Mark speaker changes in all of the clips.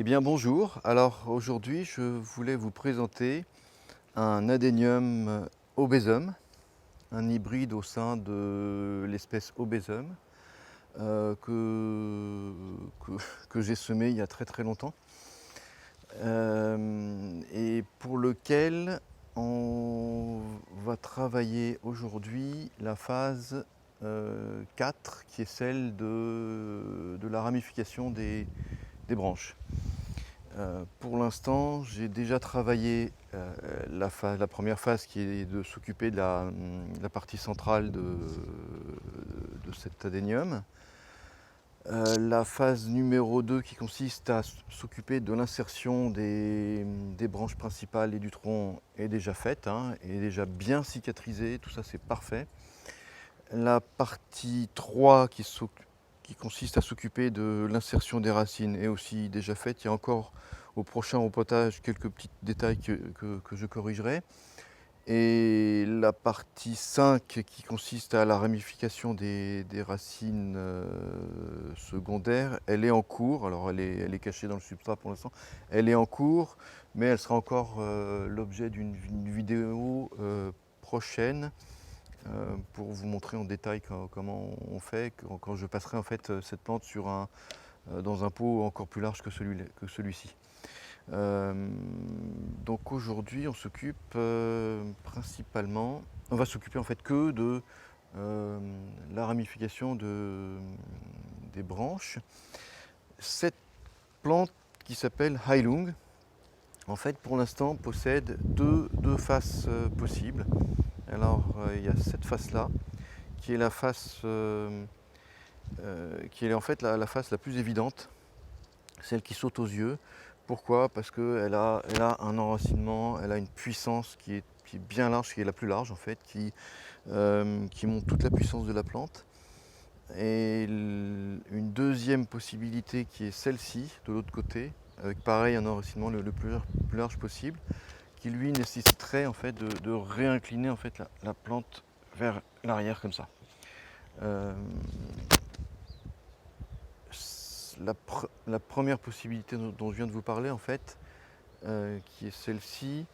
Speaker 1: Eh bien bonjour, alors aujourd'hui je voulais vous présenter un Adenium obésum, un hybride au sein de l'espèce obésum que, que j'ai semé il y a très très longtemps et pour lequel on va travailler aujourd'hui la phase 4 qui est celle de la ramification des branches. Pour l'instant, j'ai déjà travaillé la première phase qui est de s'occuper de la partie centrale de cet adénium. La phase numéro 2 qui consiste à s'occuper de l'insertion des branches principales et du tronc est déjà faite, hein, est déjà bien cicatrisée, tout ça c'est parfait. La partie 3 qui consiste à s'occuper de l'insertion des racines est aussi déjà faite. Il y a encore au prochain repotage quelques petits détails que je corrigerai. Et la partie 5 qui consiste à la ramification des racines secondaires, elle est en cours. Alors elle est cachée dans le substrat pour l'instant. Elle est en cours, mais elle sera encore l'objet d'une vidéo prochaine pour vous montrer en détail comment on fait quand je passerai en fait cette plante dans un pot encore plus large que celui-ci. Donc aujourd'hui on s'occupe principalement, on va s'occuper en fait que de la ramification des branches. Cette plante qui s'appelle Heilung, en fait pour l'instant possède deux faces possibles. Alors il y a cette face là qui est la face qui est en fait la face la plus évidente, celle qui saute aux yeux. Pourquoi? Parce qu'elle elle a un enracinement, elle a une puissance qui est bien large, qui est la plus large en fait, qui montre toute la puissance de la plante. Et une deuxième possibilité qui est celle-ci, de l'autre côté, avec pareil un enracinement le plus large possible, qui lui nécessiterait en fait de réincliner en fait la plante vers l'arrière comme ça. La première possibilité dont je viens de vous parler, en fait, qui est celle-ci,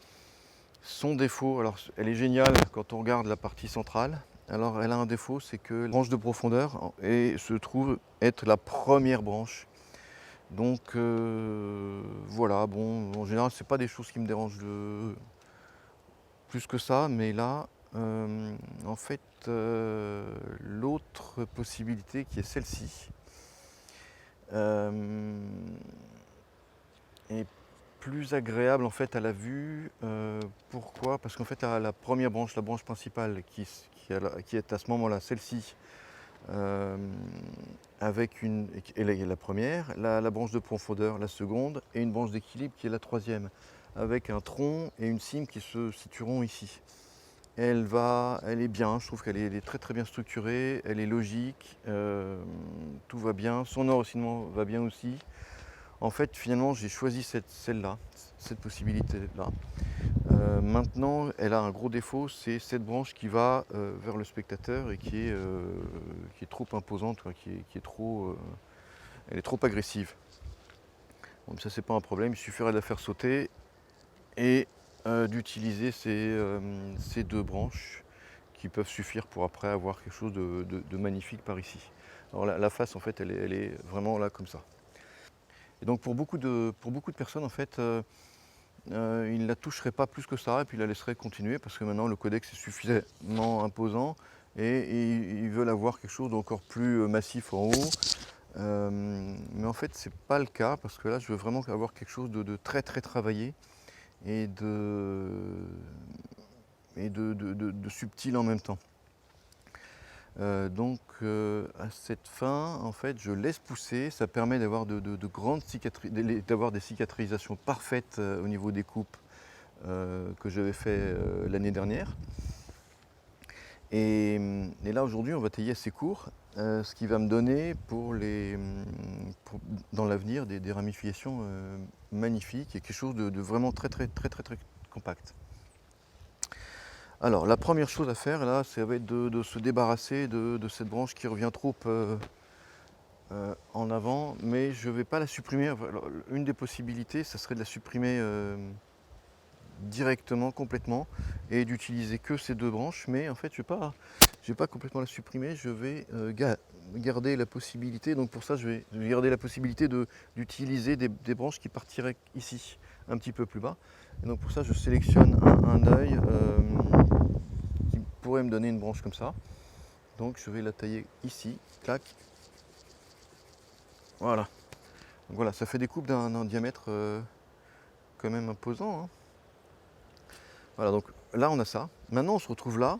Speaker 1: son défaut, alors elle est géniale quand on regarde la partie centrale. Alors elle a un défaut, c'est que la branche de profondeur se trouve être la première branche. Donc voilà, bon, en général, c'est pas des choses qui me dérangent plus que ça, mais là, en fait, l'autre possibilité qui est celle-ci, est plus agréable en fait à la vue. Pourquoi? Parce qu'en fait la première branche, la branche principale qui est à ce moment-là celle-ci, avec la première, la branche de profondeur la seconde et une branche d'équilibre qui est la troisième, avec un tronc et une cime qui se situeront ici. Elle est bien, je trouve qu'elle est très très bien structurée, elle est logique, tout va bien, son enracinement va bien aussi. En fait, finalement, j'ai choisi celle-là, cette possibilité-là. Maintenant, elle a un gros défaut, c'est cette branche qui va vers le spectateur et qui est trop imposante, quoi, qui est trop, elle est trop agressive. Bon, ça, c'est pas un problème, il suffirait de la faire sauter et d'utiliser ces deux branches qui peuvent suffire pour après avoir quelque chose de magnifique par ici. Alors la face, en fait, elle est vraiment là comme ça. Et donc pour beaucoup de personnes, en fait, ils ne la toucheraient pas plus que ça et puis la laisseraient continuer parce que maintenant le codex est suffisamment imposant et ils veulent avoir quelque chose d'encore plus massif en haut. Mais en fait, c'est pas le cas parce que là, je veux vraiment avoir quelque chose de très très travaillé et de subtil en même temps. Donc à cette fin, en fait, je laisse pousser. Ça permet d'avoir d'avoir des cicatrisations parfaites au niveau des coupes que j'avais fait l'année dernière. Et là aujourd'hui, on va tailler assez court, ce qui va me donner dans l'avenir des ramifications magnifiques et quelque chose de vraiment très très très très très compact. Alors la première chose à faire là, ça va être de se débarrasser de cette branche qui revient en avant, mais je ne vais pas la supprimer. Alors, une des possibilités, ça serait de la supprimer directement, complètement, et d'utiliser que ces deux branches, mais en fait je vais pas complètement la supprimer, je vais garder la possibilité, donc pour ça je vais garder la possibilité d'utiliser des branches qui partiraient ici, un petit peu plus bas, et donc pour ça je sélectionne un œil qui pourrait me donner une branche comme ça, donc je vais la tailler ici, clac, voilà. Donc voilà, ça fait des coupes d'un diamètre quand même imposant, hein. Voilà, donc là on a ça. Maintenant on se retrouve là.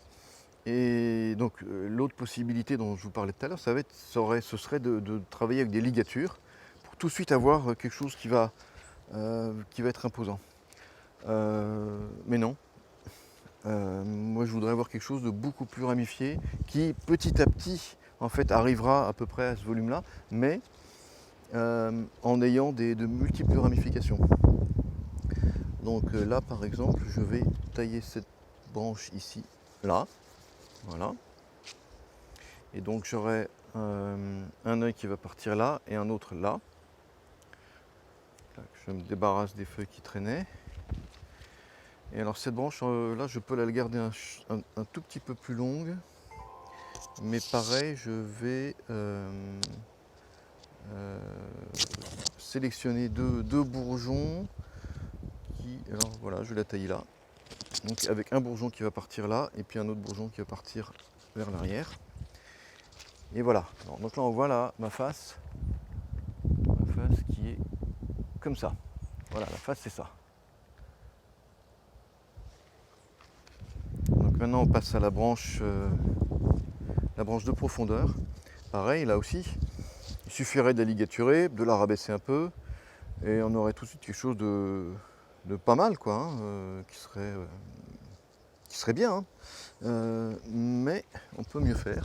Speaker 1: Et donc l'autre possibilité dont je vous parlais tout à l'heure, ce serait de travailler avec des ligatures pour tout de suite avoir quelque chose qui va être imposant. Mais non. Moi je voudrais avoir quelque chose de beaucoup plus ramifié qui petit à petit en fait arrivera à peu près à ce volume là, mais en ayant de multiples ramifications. Donc là par exemple je vais tailler cette branche ici, là, voilà. Et donc j'aurai un œil qui va partir là et un autre là. Je me débarrasse des feuilles qui traînaient. Et alors cette branche là, je peux la garder un tout petit peu plus longue. Mais pareil, je vais sélectionner deux bourgeons. Alors voilà, je vais la tailler là. Donc avec un bourgeon qui va partir là et puis un autre bourgeon qui va partir vers l'arrière. Et voilà. Alors, donc là on voit là ma face qui est comme ça. Voilà, la face c'est ça. Donc maintenant on passe à la branche de profondeur. Pareil, là aussi, il suffirait de la ligaturer, de la rabaisser un peu, et on aurait tout de suite quelque chose de pas mal, quoi, hein, qui serait bien. Hein. Mais on peut mieux faire.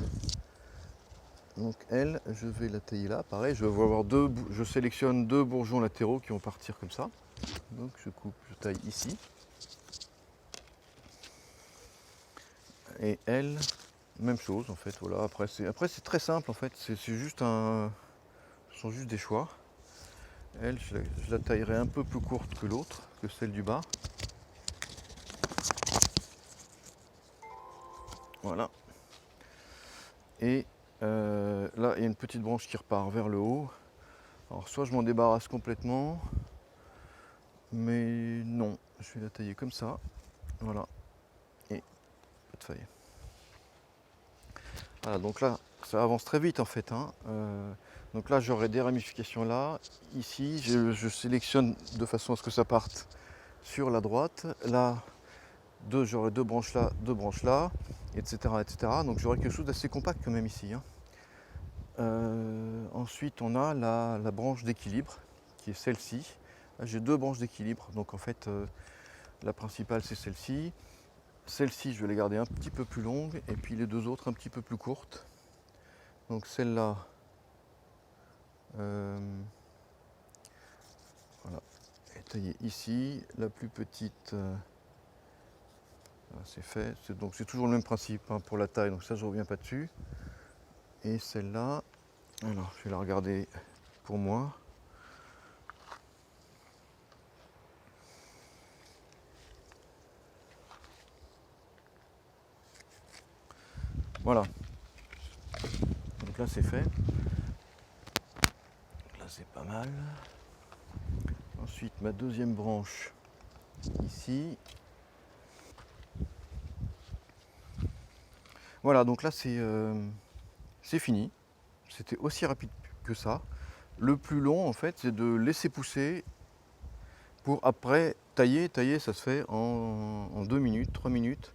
Speaker 1: Donc elle, je vais la tailler là. Pareil, je sélectionne deux bourgeons latéraux qui vont partir comme ça. Donc je taille ici. Et elle, même chose en fait. Voilà. Après c'est très simple en fait. Ce sont juste des choix. Elle, je la taillerai un peu plus courte que l'autre, que celle du bas. Voilà. Et là, il y a une petite branche qui repart vers le haut. Alors soit je m'en débarrasse complètement, mais non, je vais la tailler comme ça. Voilà. Et pas de feuille. Voilà, donc là, ça avance très vite en fait. Hein. Donc là, j'aurai des ramifications là. Ici, je sélectionne de façon à ce que ça parte sur la droite. Là, j'aurai deux branches là, etc. etc. Donc j'aurai quelque chose d'assez compact quand même ici. Hein. Ensuite, on a la branche d'équilibre, qui est celle-ci. J'ai deux branches d'équilibre, donc en fait, la principale c'est celle-ci. Celle-ci, je vais la garder un petit peu plus longue, et puis les deux autres un petit peu plus courtes. Donc celle-là, voilà, est taillée ici. La plus petite, c'est fait. Donc c'est toujours le même principe hein, pour la taille, donc ça je ne reviens pas dessus. Et celle-là, alors je vais la regarder pour moi. Voilà. Donc là c'est fait. Là c'est pas mal. Ensuite ma deuxième branche ici. Voilà, donc là c'est fini. C'était aussi rapide que ça. Le plus long en fait c'est de laisser pousser pour après tailler. Tailler ça se fait en 2 minutes, 3 minutes.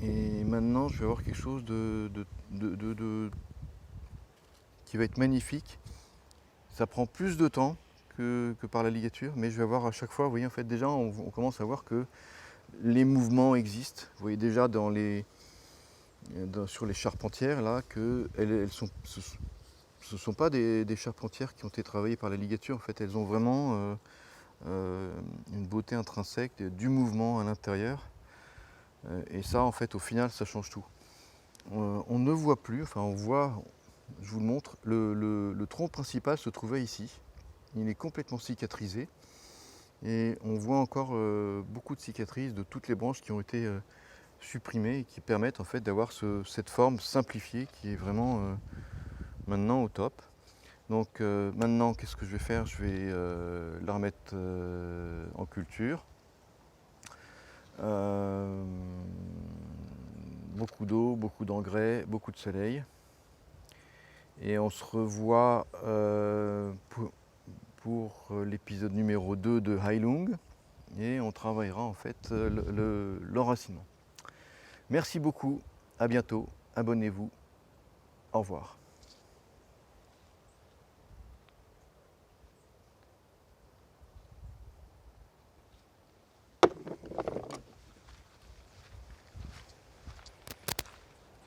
Speaker 1: Et maintenant je vais avoir quelque chose qui va être magnifique. Ça prend plus de temps que par la ligature, mais je vais avoir à chaque fois, vous voyez en fait déjà on commence à voir que les mouvements existent. Vous voyez déjà sur les charpentières là que ce sont pas des charpentières qui ont été travaillées par la ligature. En fait, elles ont vraiment une beauté intrinsèque, du mouvement à l'intérieur. Et ça, en fait, au final, ça change tout. On ne voit plus, enfin on voit je vous le montre, le tronc principal se trouvait ici. Il est complètement cicatrisé et on voit encore beaucoup de cicatrices de toutes les branches qui ont été supprimées et qui permettent en fait d'avoir cette forme simplifiée qui est vraiment maintenant au top. Donc maintenant, qu'est-ce que je vais faire? Je vais la remettre en culture. Beaucoup d'eau, beaucoup d'engrais, beaucoup de soleil. Et on se revoit pour l'épisode numéro 2 de Heilung. Et on travaillera en fait l'enracinement. Merci beaucoup, à bientôt, abonnez-vous, au revoir.